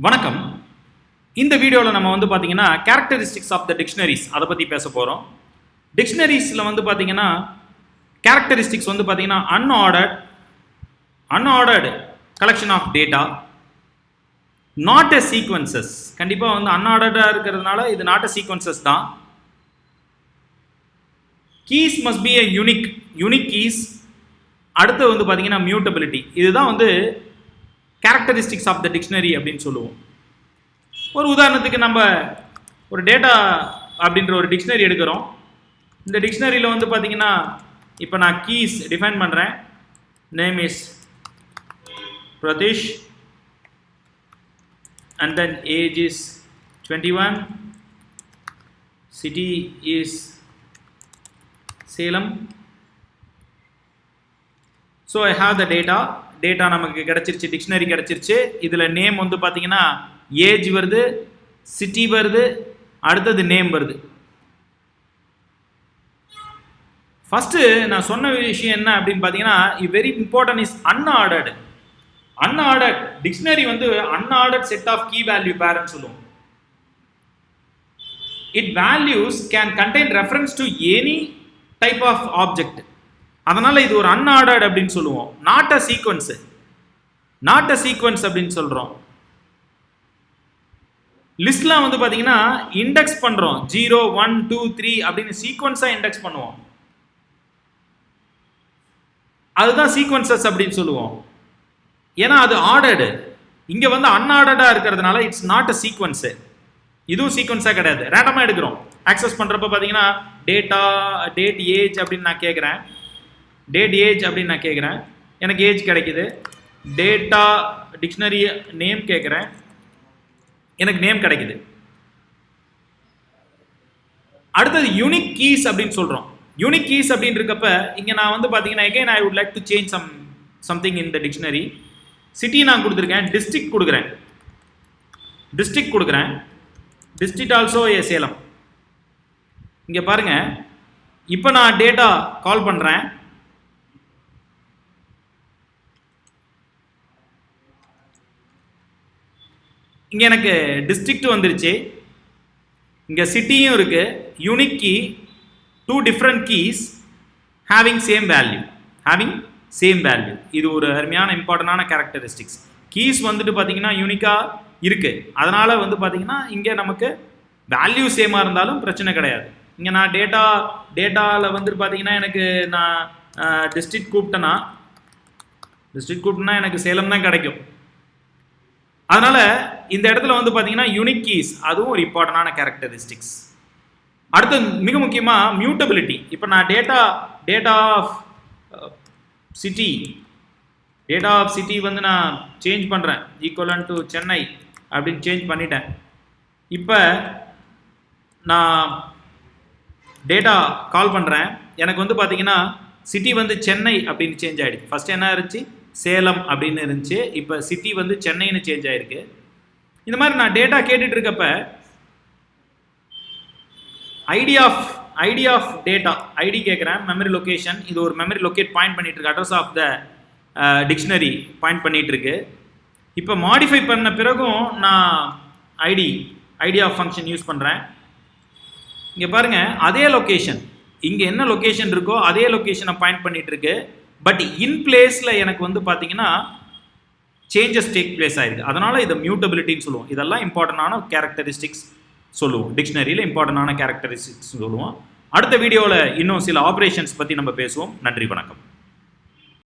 வணக்கம். இந்த வீடியோவில் நம்ம வந்து பார்த்தீங்கன்னா கேரக்டரிஸ்டிக்ஸ் ஆஃப் த டிக்ஷனரிஸ் அதை பற்றி பேச போகிறோம். டிக்ஷனரிஸில் வந்து பார்த்தீங்கன்னா கேரக்டரிஸ்டிக்ஸ் வந்து பார்த்தீங்கன்னா unordered collection of data, not a sequences. கண்டிப்பாக வந்து அன்ஆர்டர்டாக இருக்கிறதுனால இது நாட் எ சீக்வன்சஸ் தான். Keys must be a unique keys. அடுத்து வந்து பார்த்தீங்கன்னா மியூட்டபிலிட்டி. இதுதான் வந்து கேரக்டரிஸ்டிக்ஸ் ஆஃப் த டிக்ஷனரி அப்படின்னு சொல்லுவோம். ஒரு உதாரணத்துக்கு நம்ம ஒரு டேட்டா அப்படின்ற ஒரு டிக்ஷனரி எடுக்கிறோம். இந்த டிக்ஷனரியில் வந்து பார்த்தீங்கன்னா இப்போ நான் கீஸ் டிஃபைன் பண்ணுறேன். Name is Pratheesh and then age is 21, city is Salem. So I have the data நமக்கு கிடைச்சிருச்சு, டிக்ஷனரி கிடைச்சிருச்சு. இதில் நேம் வந்து பார்த்தீங்கன்னா ஏஜ் வருது, சிட்டி வருது, அடுத்தது நேம் வருது. ஃபஸ்ட்டு நான் சொன்ன விஷயம் என்ன அப்படின்னு பார்த்தீங்கன்னா very important is unordered. Dictionary வந்து unordered set of key value பேர்னு சொல்லுவோம். It values can contain reference to any type of object. அதனால இது ஒரு அன்ஆர்டர்ட் அப்படின்னு சொல்லுவோம். நாட் அ சீக்வன்ஸ் அப்படின்னு சொல்றோம். லிஸ்ட்லாம் வந்து பாத்தீங்கன்னா இண்டெக்ஸ் பண்றோம். 0 1 2 3 அப்படின்னு சீக்வன்ஸா இண்டெக்ஸ் பண்ணுவோம். அதுதான் சீக்வன்சஸ் அப்படின்னு சொல்லுவோம். ஏன்னா அது ஆர்டர்டு. இங்க வந்து அன்ஆர்டர்டா இருக்கிறதுனால இட்ஸ் நாட் அ சீக்வன்ஸ். இதுவும் சீக்வன்ஸா கிடையாது. ரேண்டமா எடுக்கிறோம். ஆக்சஸ் பண்றப்ப பாத்தீங்கன்னா டேட் ஏஜ் அப்படின்னு நான் கேட்கிறேன். எனக்கு ஏஜ் கிடைக்குது. டேட்டா டிக்ஷனரி நேம் கேட்குறேன், எனக்கு நேம் கிடைக்குது. அடுத்தது யூனிக் கீஸ் அப்படின்னு சொல்கிறோம். யூனிக் கீஸ் அப்படின்னு இருக்கப்ப இங்கே நான் வந்து பார்த்தீங்கன்னா again I would like to change something in the dictionary. City நான் கொடுத்துருக்கேன், டிஸ்ட்ரிக்ட் கொடுக்குறேன். டிஸ்ட்ரிக்ட் ஆல்சோ ஏ சேலம். இங்கே பாருங்க, இப்போ நான் டேட்டா கால் பண்ணுறேன். இங்கே எனக்கு டிஸ்ட்ரிக்ட் வந்துருச்சு, இங்கே சிட்டியும் இருக்கு. Unique key, 2 different keys having same value. இது ஒரு அருமையான இம்பார்ட்டண்டான கேரக்டரிஸ்டிக்ஸ். கீஸ் வந்துட்டு பார்த்தீங்கன்னா யூனிக்காக இருக்கு. அதனால வந்து பார்த்தீங்கன்னா இங்கே நமக்கு வேல்யூ சேமாக இருந்தாலும் பிரச்சனை கிடையாது. இங்கே நான் டேட்டாவில் வந்துட்டு பார்த்தீங்கன்னா எனக்கு நான் டிஸ்ட்ரிக்ட் கூப்பிட்டேன்னா எனக்கு சேலம் தான் கிடைக்கும். அதனால இந்த இடத்துல வந்து பார்த்தீங்கன்னா யூனிக் கீஸ் அதுவும் ஒரு இம்பார்ட்டண்டான கேரக்டரிஸ்டிக்ஸ். அடுத்து மிக முக்கியமாக மியூட்டபிலிட்டி. இப்போ நான் டேட்டா ஆஃப் சிட்டி வந்து நான் சேஞ்ச் பண்ணுறேன். ஈக்குவலன் டு சென்னை அப்படின்னு சேஞ்ச் பண்ணிட்டேன். இப்போ நான் டேட்டா கால் பண்ணுறேன். எனக்கு வந்து பார்த்தீங்கன்னா சிட்டி வந்து சென்னை அப்படின்னு சேஞ்ச் ஆகிடுச்சு. ஃபஸ்ட்டு என்ன இருந்துச்சு, சேலம் அப்படின்னு இருந்துச்சு. இப்போ சிட்டி வந்து சென்னைன்னு சேஞ்ச் ஆகிருக்கு. இந்த மாதிரி நான் டேட்டா கேட்டுட்டு இருக்கப்ப ஐடி ஆஃப் டேட்டா ஐடி கேட்குறேன். மெமரி லொக்கேஷன், இது ஒரு மெமரி லொக்கேட் பாயிண்ட் பண்ணிட்டு இருக்கு. Address of the dictionary point பண்ணிட்டு இருக்கு. இப்போ மாடிஃபை பண்ண பிறகும் நான் ஐடி ஆஃப் ஃபங்க்ஷன் யூஸ் பண்ணுறேன். இங்கே பாருங்க, அதே லொக்கேஷன், இங்கே என்ன லொக்கேஷன் இருக்கோ அதே லொக்கேஷனை பாயிண்ட் பண்ணிட்டு இருக்கு. பட் இன் பிளேஸில் எனக்கு வந்து பார்த்தீங்கன்னா சேஞ்சஸ் டேக் பிளேஸ் ஆயிருக்கு. அதனால இதை மியூட்டபிலிட்டின்னு சொல்லுவோம். இதெல்லாம் இம்பார்ட்டண்டான கேரக்டரிஸ்டிக்ஸ் சொல்லுவோம். டிக்ஷனரியில் இம்பார்ட்டண்டான கேரக்டரிஸ்டிக்ஸ் சொல்லுவோம். அடுத்த வீடியோவில் இன்னும் சில ஆப்ரேஷன்ஸ் பற்றி நம்ம பேசுவோம். நன்றி, வணக்கம்.